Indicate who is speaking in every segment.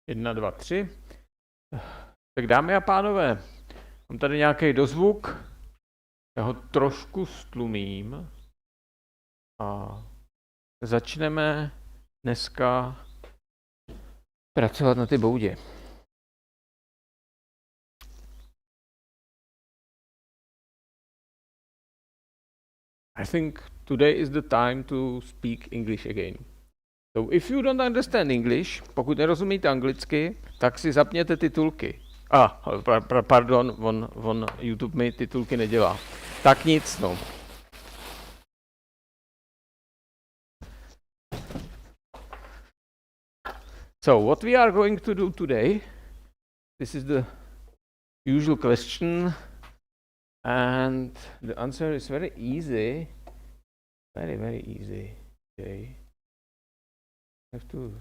Speaker 1: 1, 2, 3. Tak dámy a pánové, mám tady nějaký dozvuk, já ho trošku stlumím a začneme dneska pracovat na ty boudě. I think today is the time to speak English again. So if you don't understand English, pokud nerozumíte anglicky, tak si zapněte titulky. Pardon, on YouTube mi titulky nedělá. Tak nic, no. So what we are going to do today, this is the usual question, and the answer is very easy, very easy. Okay. I have to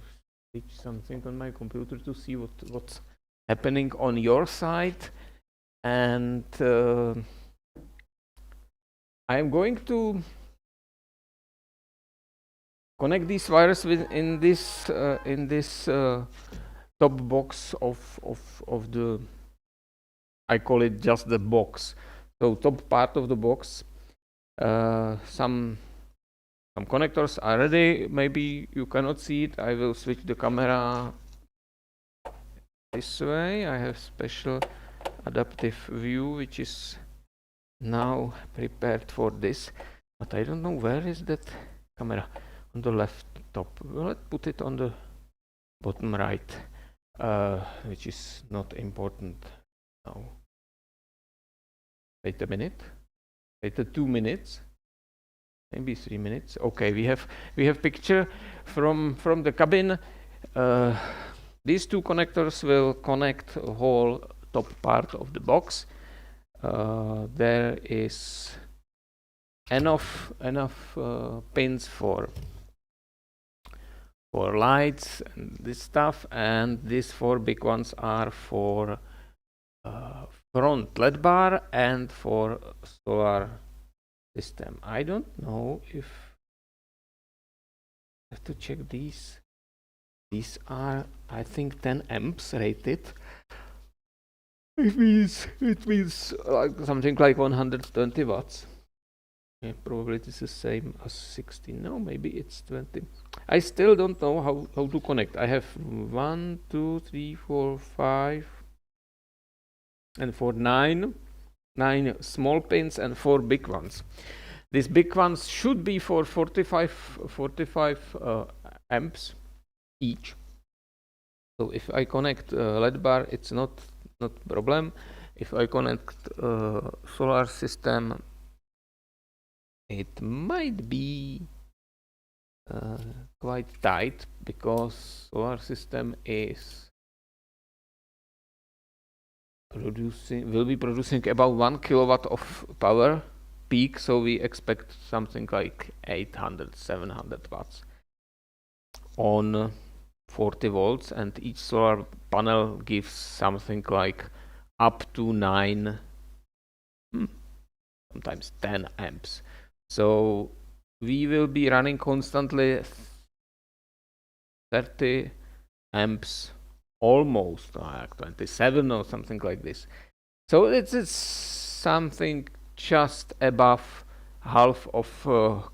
Speaker 1: switch something on my computer to see what's happening on your side, and I am going to connect these wires in this top box of the, I call it just the box. So top part of the box. Some connectors are ready. Maybe you cannot see it. I will switch the camera this way. I have special adaptive view which is now prepared for this, but I don't know where is that camera. On the left top. Let's put it on the bottom right, which is not important now. Wait a minute. Wait 2 minutes. Maybe 3 minutes. Okay, we have picture from the cabin. These two connectors will connect the whole top part of the box. There is enough pins for lights and this stuff, and these 4 big ones are for front LED bar and for solar system. I don't know if I have to check these. These are, I think, 10 amps rated. It means like something like 120 watts. Yeah, probably it is the same as 16. No, maybe it's 20. I still don't know how to connect. I have 1, 2, 3, 4, 5, and 4, 9 small pins and 4 big ones. These big ones should be for 45 amps each. So if I connect LED bar, it's not problem. If I connect solar system, it might be quite tight, because solar system will be producing about 1 kilowatt of power peak, so we expect something like 800-700 watts on 40 volts, and each solar panel gives something like up to 9, sometimes 10 amps. So we will be running constantly 30 amps, almost like 27 or something like this. So it's something just above half of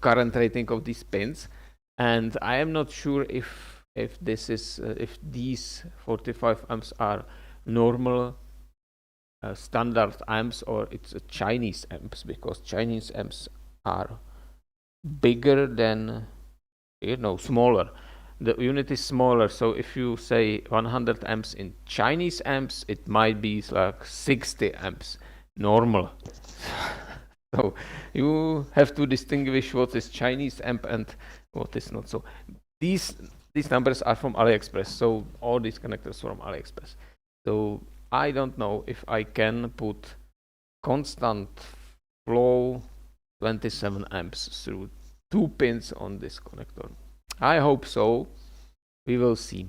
Speaker 1: current rating of these pins, and I am not sure if this is if these 45 amps are normal standard amps, or it's a Chinese amps, because Chinese amps are bigger than, smaller. The unit is smaller, so if you say 100 amps in Chinese amps, it might be like 60 amps normal. So you have to distinguish what is Chinese amp and what is not. So these numbers are from AliExpress, so all these connectors from AliExpress. So I don't know if I can put constant flow 27 amps through 2 pins on this connector. I hope so. We will see.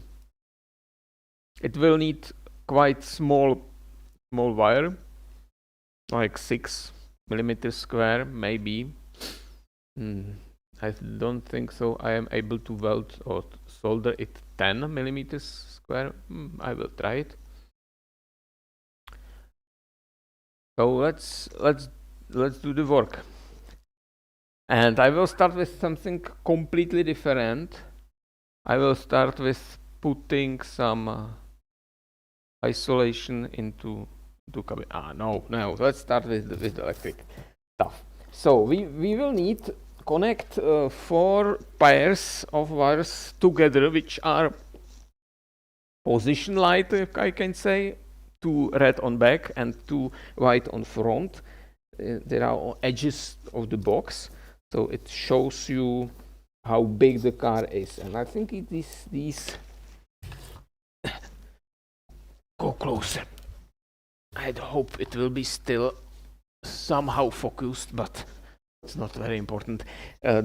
Speaker 1: It will need quite small wire, like 6 millimeters square, maybe. I don't think so. I am able to weld or solder it 10 millimeters square. I will try it. So let's do the work. And I will start with something completely different. I will start with putting some isolation into cabin. No. Let's start with the electric stuff. So we will need connect 4 pairs of wires together, which are position light, I can say, 2 red on back and 2 white on front. There are edges of the box, so it shows you how big the car is. And I think it is these. Go closer. I hope it will be still somehow focused, but it's not very important.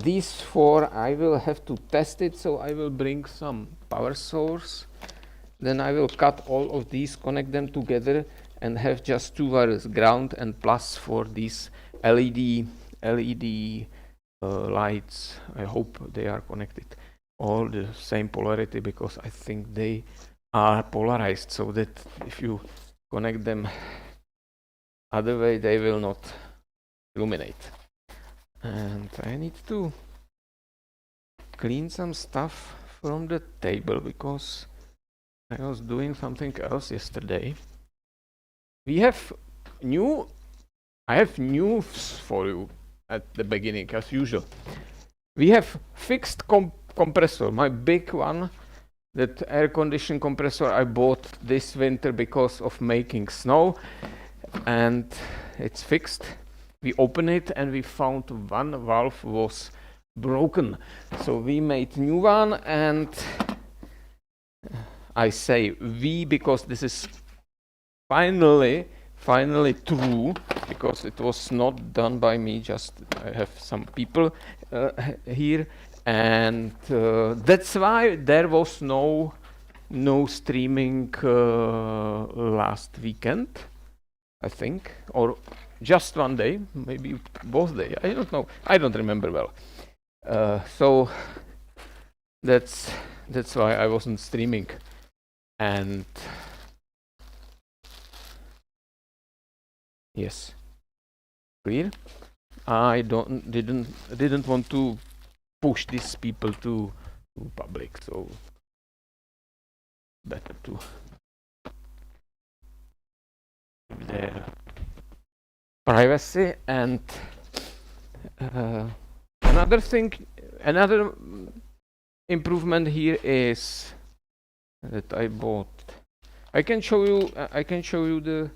Speaker 1: These 4, I will have to test it, so I will bring some power source. Then I will cut all of these, connect them together, and have just 2 wires, ground and plus for these LED lights. I hope they are connected all the same polarity, because I think they are polarized, so that if you connect them other way, they will not illuminate. And I need to clean some stuff from the table, because I was doing something else yesterday. I have news for you at the beginning, as usual. We have fixed compressor, my big one, that air conditioning compressor I bought this winter because of making snow, and it's fixed. We opened it and we found one valve was broken, so we made new one. And I say we because this is finally true, because it was not done by me, just I have some people here, and that's why there was no streaming last weekend, I think, or just one day, maybe both days, I don't know, I don't remember well. So that's why I wasn't streaming. And yes, clear. I didn't want to push these people to public, so better to their privacy. And another improvement here is that I bought. I can show you the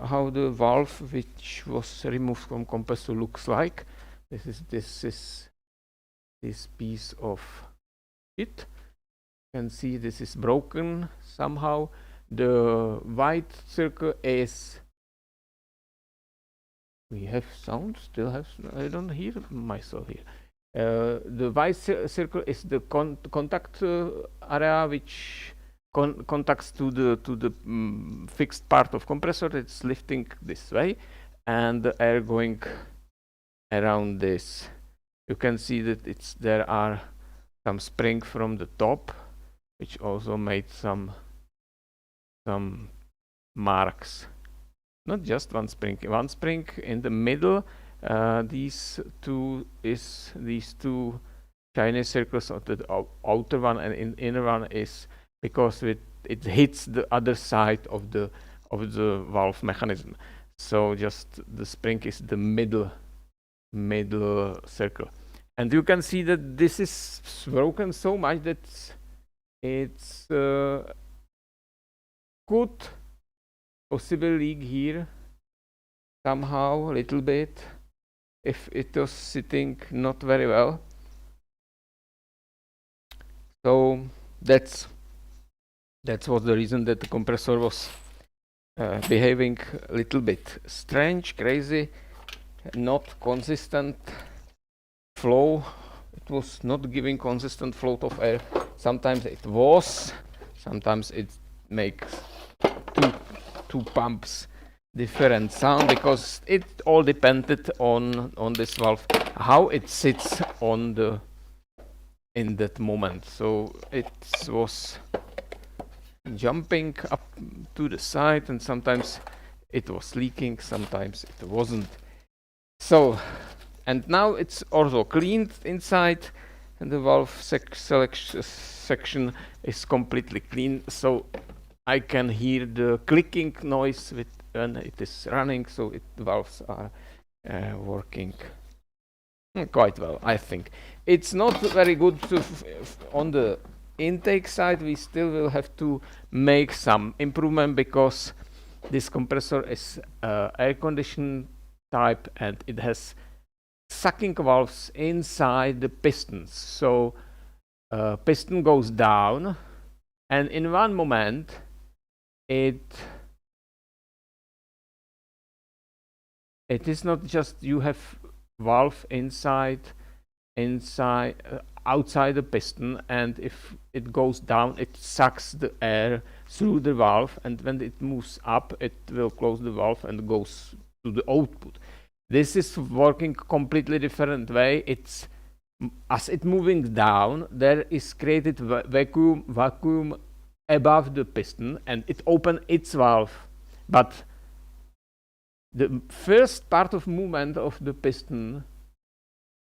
Speaker 1: how the valve which was removed from compressor looks like. This is this piece of it. You can see this is broken somehow. The white circle is. We have sound. Still have. I don't hear myself here. The white circle is the contact area which contacts to the fixed part of compressor. It's lifting this way, and the air going around this. You can see that there are some spring from the top, which also made some marks. Not just one spring in the middle. These two shiny circles of the outer one, and inner one is because it hits the other side of the valve mechanism. So just the spring is the middle circle, and you can see that this is broken so much that it's could possibly leak here somehow a little bit if it was sitting not very well. So that's was the reason that the compressor was behaving a little bit strange, crazy, not consistent flow. It was not giving consistent flow of air. Sometimes it was, sometimes it makes two pumps different sound because it all depended on this valve, how it sits on the in that moment. So it was jumping up to the side, and sometimes it was leaking, sometimes it wasn't. So, and now it's also cleaned inside, and the valve section is completely clean, so I can hear the clicking noise when it is running, so the valves are working quite well, I think. It's not very good on the intake side. We still will have to make some improvement because this compressor is air conditioned type and it has sucking valves inside the pistons. So piston goes down, and in one moment it is not just you have valve outside the piston, and if it goes down it sucks the air through the valve, and when it moves up it will close the valve and goes to the output. This is working completely different way. It's as it moving down, there is created vacuum above the piston, and it open its valve, but the first part of movement of the piston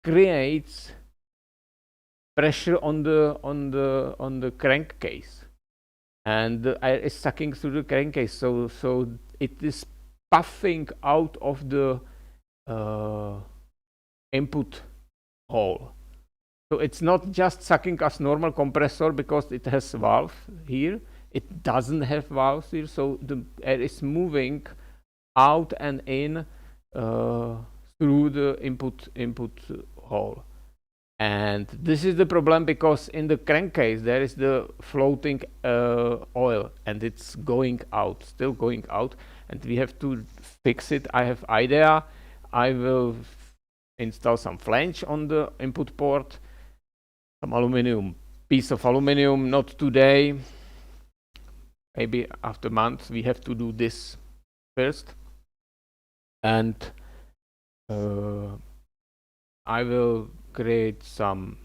Speaker 1: creates pressure on the crankcase, and the air is sucking through the crankcase, so it is puffing out of the input hole. So it's not just sucking as normal compressor because it has valve here. It doesn't have valves here, so the air is moving out and in through the input hole. And this is the problem because in the crankcase there is the floating oil, and it's going out, still going out, and we have to fix it. I have idea. I will install some flange on the input port, some aluminum, piece of aluminum, not today, maybe after month. We have to do this first, and I will create some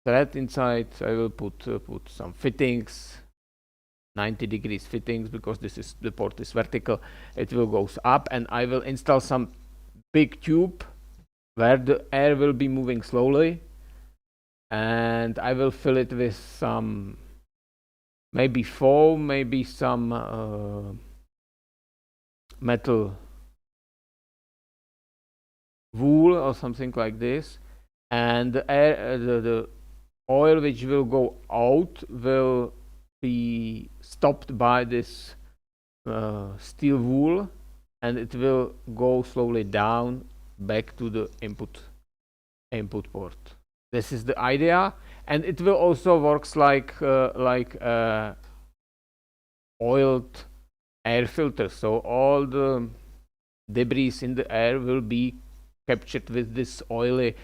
Speaker 1: thread inside. I will put some fittings, 90 degrees fittings, because the port is vertical. It will goes up, and I will install some big tube where the air will be moving slowly, and I will fill it with some maybe foam, maybe some metal wool or something like this, and the air, the oil which will go out will be stopped by this steel wool, and it will go slowly down back to the input port. This is the idea, and it will also works like oiled air filter. So all the debris in the air will be captured with this oily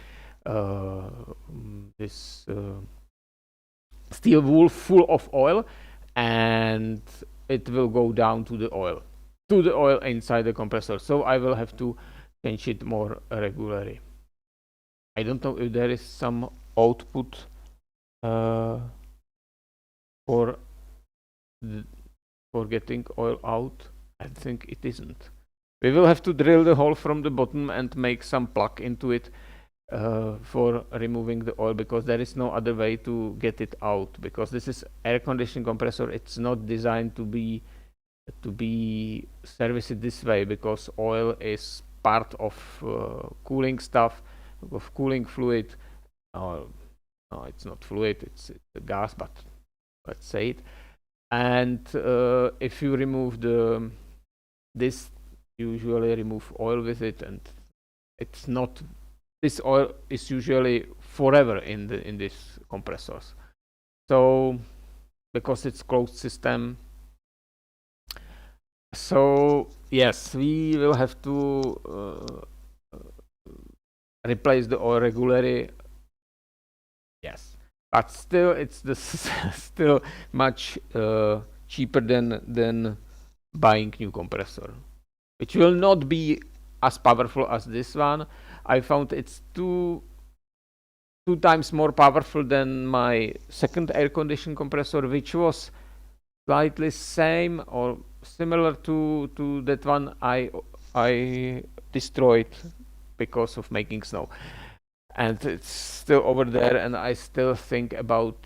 Speaker 1: steel wool full of oil, and it will go down to the oil inside the compressor. So I will have to change it more regularly. I don't know if there is some output for getting oil out. I think it isn't. We will have to drill the hole from the bottom and make some plug into it for removing the oil, because there is no other way to get it out, because this is air conditioning compressor. It's not designed to be serviced this way, because oil is part of cooling stuff, of cooling fluid. No, it's not fluid, it's a gas, but let's say it. And if you remove this, usually remove oil with it, and it's not, this oil is usually forever in these compressors. So because it's closed system. So yes, we will have to replace the oil regularly. Yes, but still it's still much cheaper than buying new compressor, which will not be as powerful as this one. I found it's two times more powerful than my second air conditioning compressor, which was slightly same or similar to that one I destroyed because of making snow, and it's still over there, and I still think about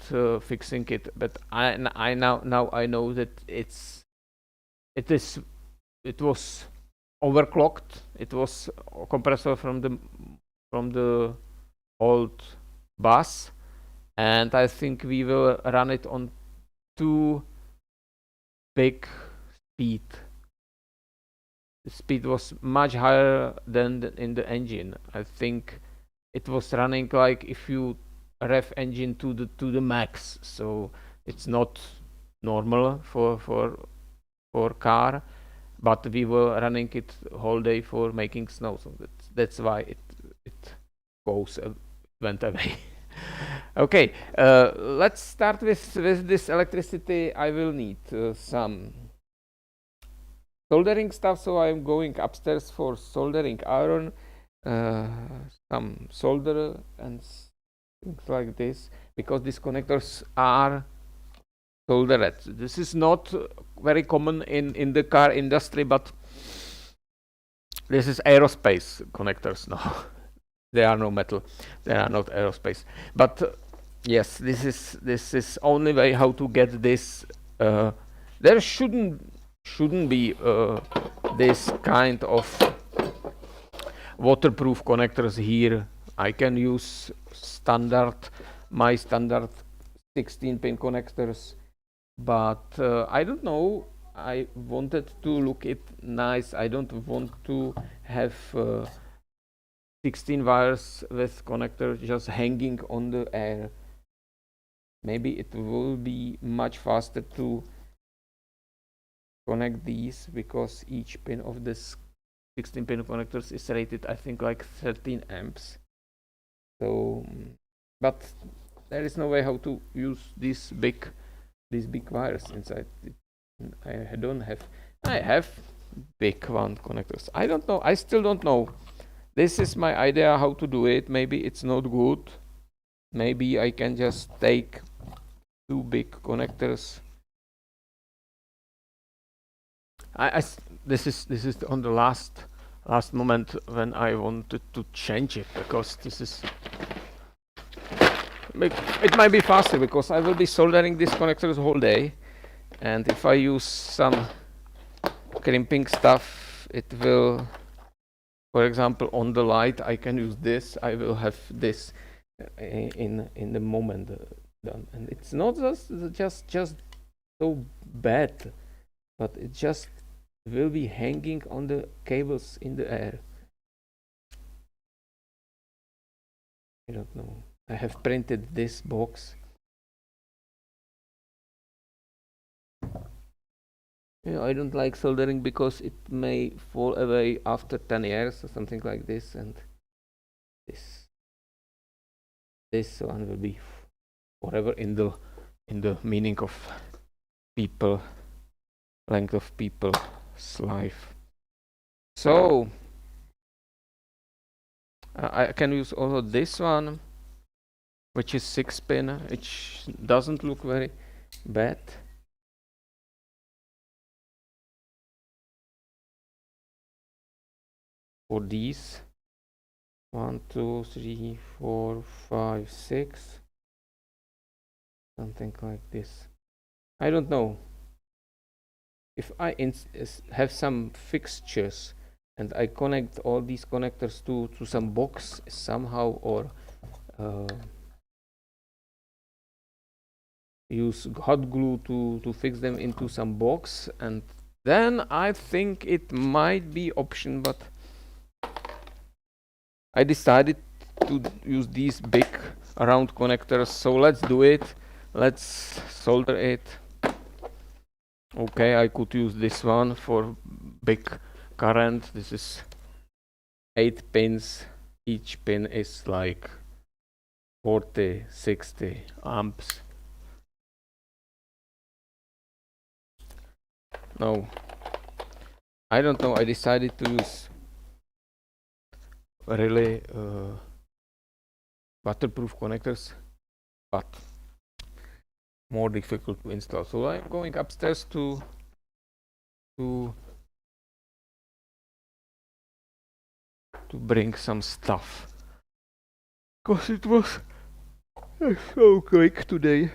Speaker 1: fixing it. But I now I know that it was overclocked. It was a compressor from the old bus, and I think we will run it on too big speed. The speed was much higher than in the engine. I think it was running like if you rev engine to the max, so it's not normal for car, but we were running it whole day for making snow, so that's why it went away. Okay, let's start with this electricity. I will need some soldering stuff, so I'm going upstairs for soldering iron, some solder and things like this, because these connectors are soldered. This is not very common in the car industry, but this is aerospace connectors. No, they are no metal. They are not aerospace. But yes, this is only way how to get this. There shouldn't be this kind of waterproof connectors here. I can use my standard 16-pin connectors, but I don't know. I wanted to look it nice. I don't want to have 16 wires with connector just hanging on the air. Maybe it will be much faster to connect these, because each pin of this 16-pin connectors is rated, I think, like 13 amps. So, but there is no way how to use these big wires inside. I have big one connectors. I don't know. I still don't know. This is my idea how to do it. Maybe it's not good. Maybe I can just take two big connectors. This is on the last moment when I wanted to change it, because this is. It might be faster because I will be soldering these connectors whole day, and if I use some crimping stuff, it will, for example, on the light I can use this. I will have this in the moment done, and it's not just so bad, but it just will be hanging on the cables in the air. I don't know. I have printed this box. Yeah, I don't like soldering because it may fall away after 10 years or something like this, and this one will be forever in the meaning of people, length of people's life. So I can use also this one, which is 6-pin, which doesn't look very bad. For these 1, 2, 3, 4, 5, 6, something like this. I don't know. If I have some fixtures and I connect all these connectors to some box somehow, or use hot glue to fix them into some box, and then I think it might be option, but I decided to use these big round connectors, so let's do it. Let's solder it. Okay, I could use this one for big current. This is 8 pins. Each pin is like 40, 60 amps. No, I don't know, I decided to use really waterproof connectors, but more difficult to install. So I'm going upstairs to bring some stuff, because it was so quick today.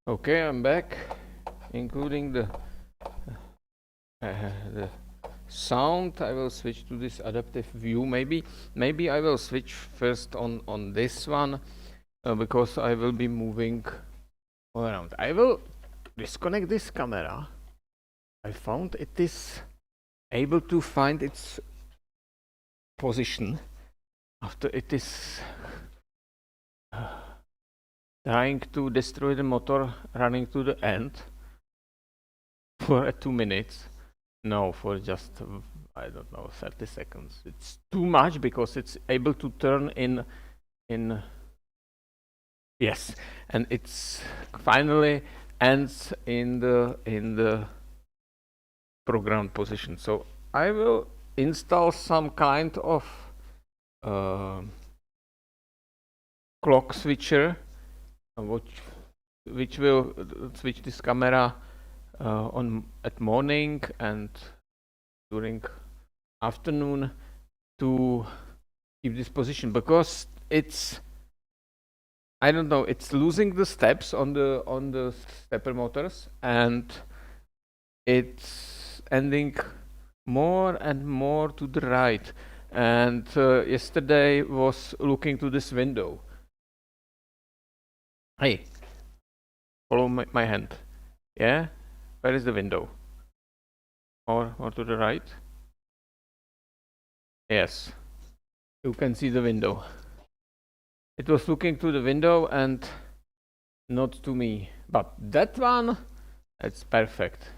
Speaker 1: Okay, I'm back, including the sound. I will switch to this adaptive view. Maybe I will switch first on this one because I will be moving all around. I will disconnect this camera. I found it is able to find its position after it is trying to destroy the motor running to the end for 2 minutes. No, for just I don't know, 30 seconds. It's too much because it's able to turn in yes, and it's finally ends in the programmed position. So I will install some kind of clock switcher which will switch this camera on at morning and during afternoon to keep this position, because it's, I don't know, it's losing the steps on the stepper motors and it's ending more and more to the right. And yesterday was looking to this window. Hey, follow my hand. Yeah, where is the window? Or to the right? Yes, you can see the window. It was looking to the window and not to me. But that one, it's perfect.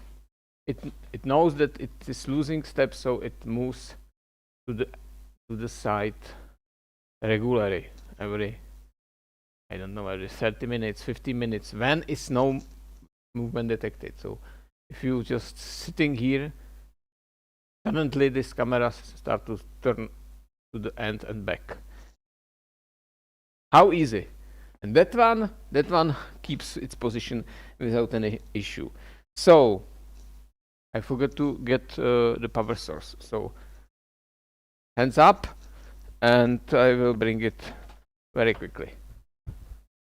Speaker 1: It knows that it is losing steps, so it moves to the side regularly every, I don't know, every 30 minutes, 50 minutes, when is no movement detected. So if you just sitting here, suddenly this camera start to turn to the end and back. How easy. And that one keeps its position without any issue. So I forgot to get the power source. So hands up, and I will bring it very quickly.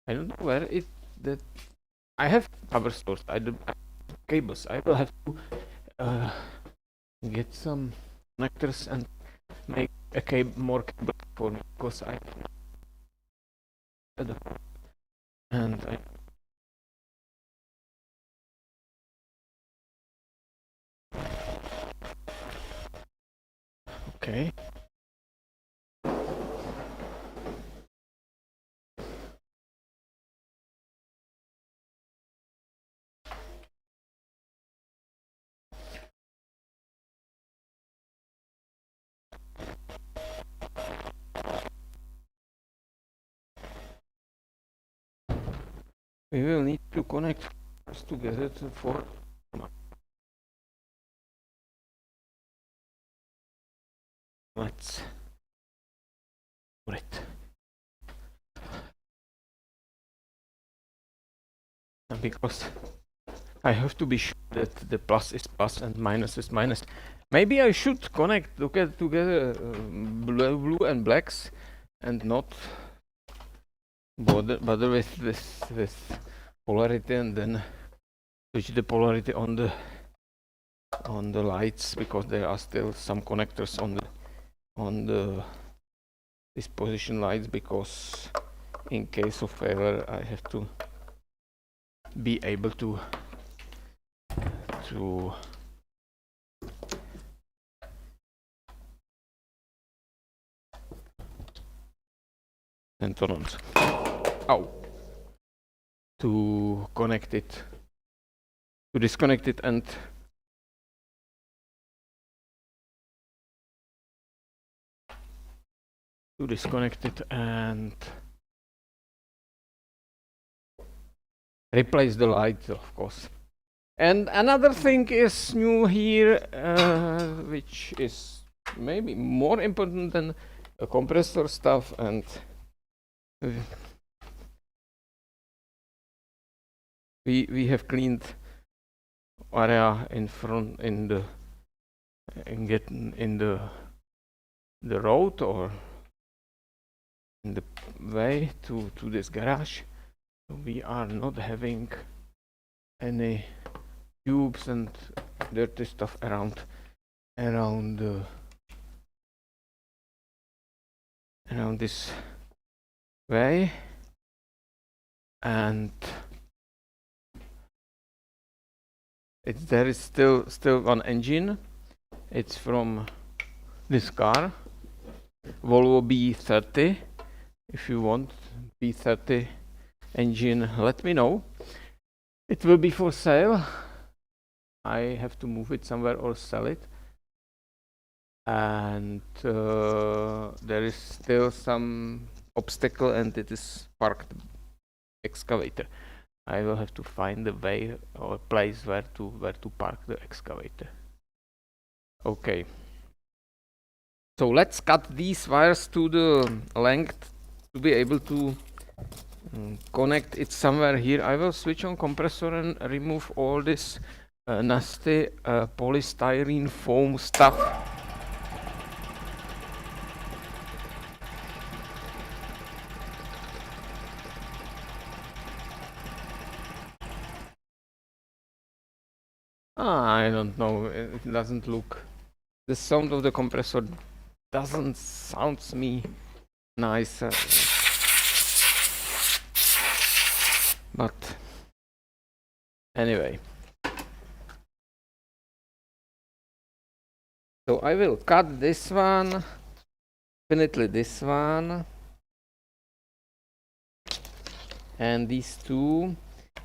Speaker 1: I don't know where it that I have power source. I don't have cables. I will have to get some connectors and make a more cable for me, because I and I okay. We will need to connect together for let's put it. And because I have to be sure that the plus is plus and minus is minus. Maybe I should connect together blue and blacks and not bother with this polarity, and then switch the polarity on the lights, because there are still some connectors on the this position lights, because in case of failure I have to be able to and turn on. Ow. To connect it, to disconnect it, and to disconnect it and replace the light, of course. And another thing is new here, which is maybe more important than a compressor stuff, and we have cleaned area in front in the road or in the way to this garage. So we are not having any tubes and dirty stuff around this way. And there is still one engine. It's from this car, Volvo B30. If you want B30 engine, let me know. It will be for sale. I have to move it somewhere or sell it. And there is still some obstacle, and it is parked excavator. I will have to find a way or a place where to park the excavator. Okay. So let's cut these wires to the length to be able to connect it somewhere here. I will switch on compressor and remove all this nasty polystyrene foam stuff. I don't know, it doesn't look, the sound of the compressor doesn't sound me nice, but anyway. So I will cut this one, definitely this one, and these two,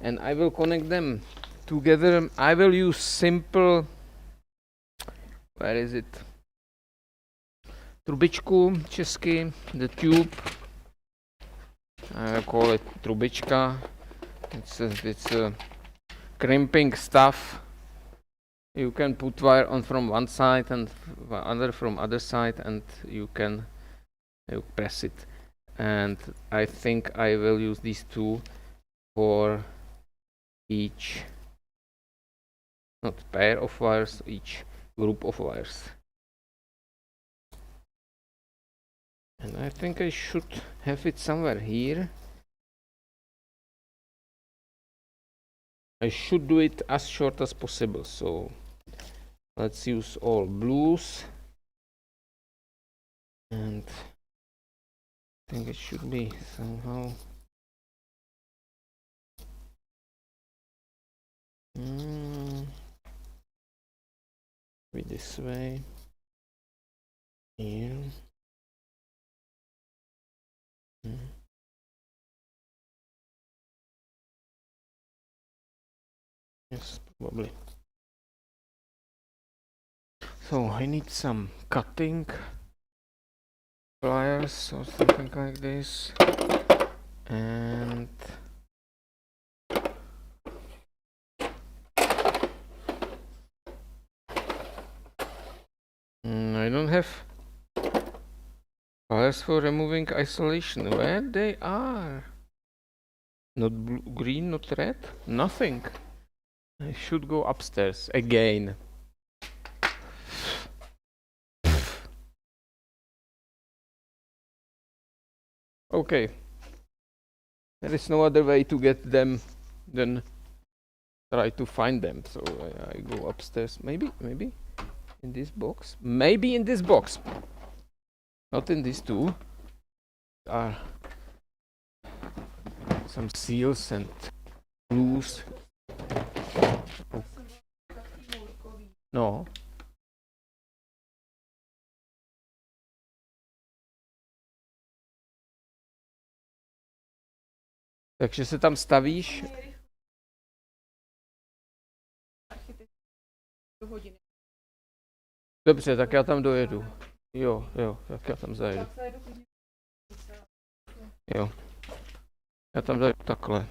Speaker 1: and I will connect them together. I will use simple, where is it, trubičku česky, the tube, I call it trubička. It's a crimping stuff. You can put wire on from one side and other from other side, and you can press it. And I think I will use these two for each, not pair of wires, each group of wires. And I think I should have it somewhere here. I should do it as short as possible, so let's use all blues, and I think it should be somehow be this way here. Yes, probably. So I need some cutting pliers or something like this, and I don't have pliers for removing isolation. Where they are? Not blue, green, not red, nothing. I should go upstairs again. Okay. There is no other way to get them than try to find them. So I go upstairs. Maybe in this box. Maybe in this box. Not in these two. Are some seals and glues. Oh. No. Takže se tam stavíš. Dobře, tak já tam dojedu. Jo, tak já tam zajedu. Jo. Já tam zajedu takhle.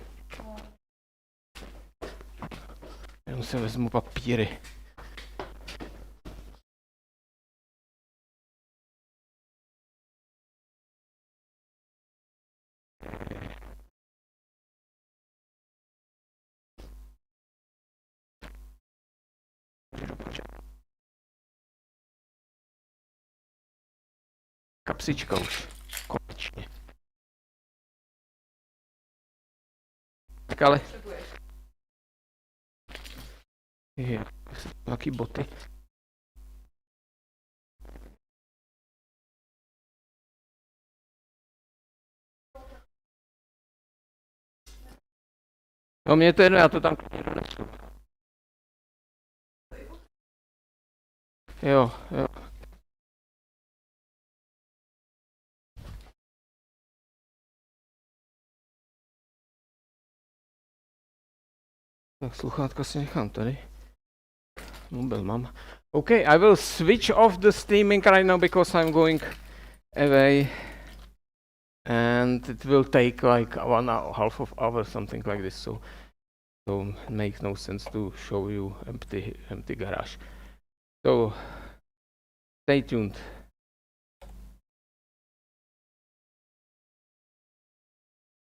Speaker 1: Jenom si vezmu papíry. Kapsička už. Konečně. Tak ale Je, nějaký boty. No mě to jedno, já to tam donesu. Jo. Tak sluchátka si nechám tady. Mobil mám. Okay, I will switch off the streaming right now because I'm going away. And it will take like 1.5 hour, something like this. So it makes no sense to show you empty garage. So stay tuned.